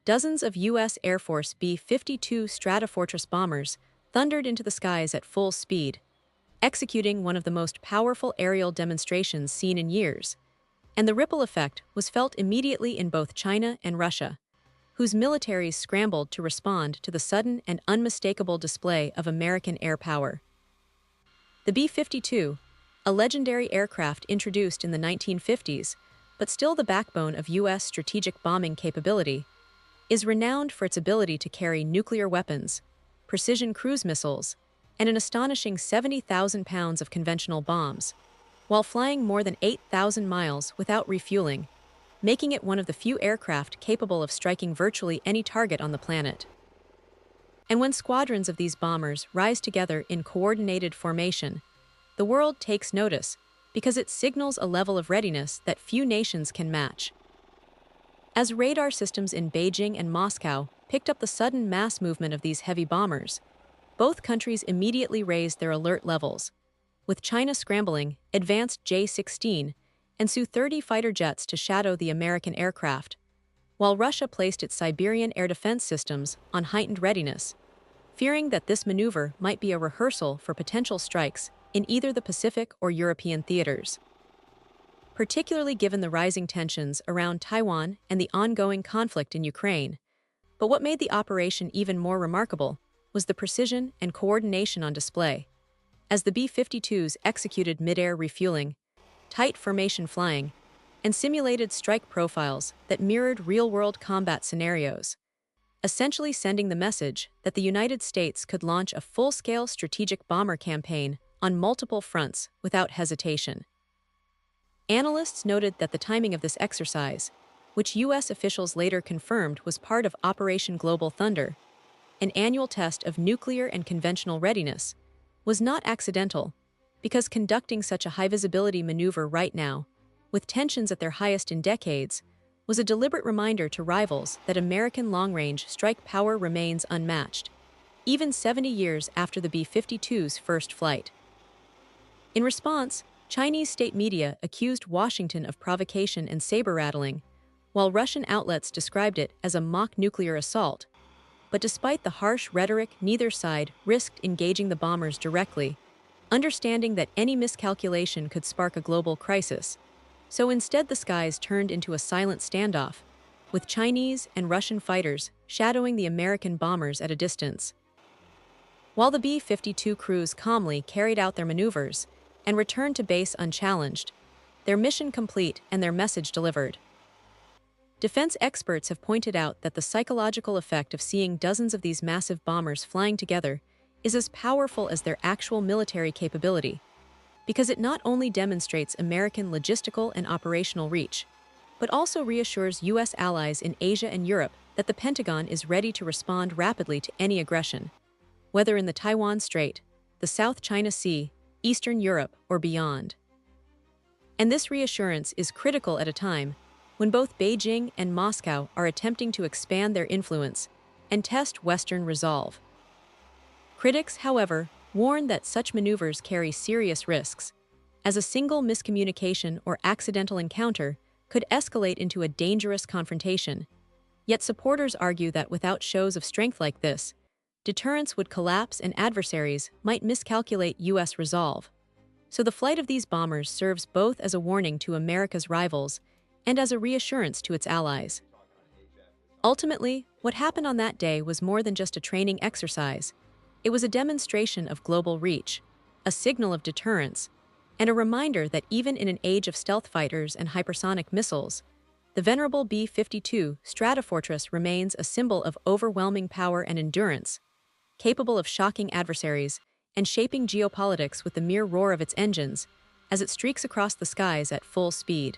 dozens of U.S. Air Force B-52 Stratofortress bombers thundered into the skies at full speed, executing one of the most powerful aerial demonstrations seen in years. And the ripple effect was felt immediately in both China and Russia, whose militaries scrambled to respond to the sudden and unmistakable display of American air power. The B-52, a legendary aircraft introduced in the 1950s, but still the backbone of U.S. strategic bombing capability, is renowned for its ability to carry nuclear weapons, precision cruise missiles, and an astonishing 70,000 pounds of conventional bombs, while flying more than 8,000 miles without refueling, making it one of the few aircraft capable of striking virtually any target on the planet. And when squadrons of these bombers rise together in coordinated formation, the world takes notice because it signals a level of readiness that few nations can match. As radar systems in Beijing and Moscow picked up the sudden mass movement of these heavy bombers, both countries immediately raised their alert levels, with China scrambling advanced J-16 and Su-30 fighter jets to shadow the American aircraft, while Russia placed its Siberian air defense systems on heightened readiness, fearing that this maneuver might be a rehearsal for potential strikes in either the Pacific or European theaters. Particularly given the rising tensions around Taiwan and the ongoing conflict in Ukraine. But what made the operation even more remarkable was the precision and coordination on display. As the B-52s executed mid-air refueling, tight formation flying, and simulated strike profiles that mirrored real-world combat scenarios, essentially sending the message that the United States could launch a full-scale strategic bomber campaign on multiple fronts without hesitation. Analysts noted that the timing of this exercise, which U.S. officials later confirmed was part of Operation Global Thunder, an annual test of nuclear and conventional readiness, was not accidental, because conducting such a high-visibility maneuver right now, with tensions at their highest in decades, was a deliberate reminder to rivals that American long-range strike power remains unmatched, even 70 years after the B-52's first flight. In response, Chinese state media accused Washington of provocation and saber-rattling, while Russian outlets described it as a mock nuclear assault. But despite the harsh rhetoric, neither side risked engaging the bombers directly, understanding that any miscalculation could spark a global crisis. So instead the skies turned into a silent standoff, with Chinese and Russian fighters shadowing the American bombers at a distance. While the B-52 crews calmly carried out their maneuvers and returned to base unchallenged, their mission complete and their message delivered. Defense experts have pointed out that the psychological effect of seeing dozens of these massive bombers flying together is as powerful as their actual military capability, because it not only demonstrates American logistical and operational reach, but also reassures U.S. allies in Asia and Europe that the Pentagon is ready to respond rapidly to any aggression, whether in the Taiwan Strait, the South China Sea, Eastern Europe, or beyond. And this reassurance is critical at a time when both Beijing and Moscow are attempting to expand their influence and test Western resolve. Critics, however, warn that such maneuvers carry serious risks, as a single miscommunication or accidental encounter could escalate into a dangerous confrontation. Yet supporters argue that without shows of strength like this, deterrence would collapse and adversaries might miscalculate U.S. resolve. So the flight of these bombers serves both as a warning to America's rivals and as a reassurance to its allies. Ultimately, what happened on that day was more than just a training exercise. It was a demonstration of global reach, a signal of deterrence, and a reminder that even in an age of stealth fighters and hypersonic missiles, the venerable B-52 Stratofortress remains a symbol of overwhelming power and endurance, capable of shocking adversaries and shaping geopolitics with the mere roar of its engines as it streaks across the skies at full speed.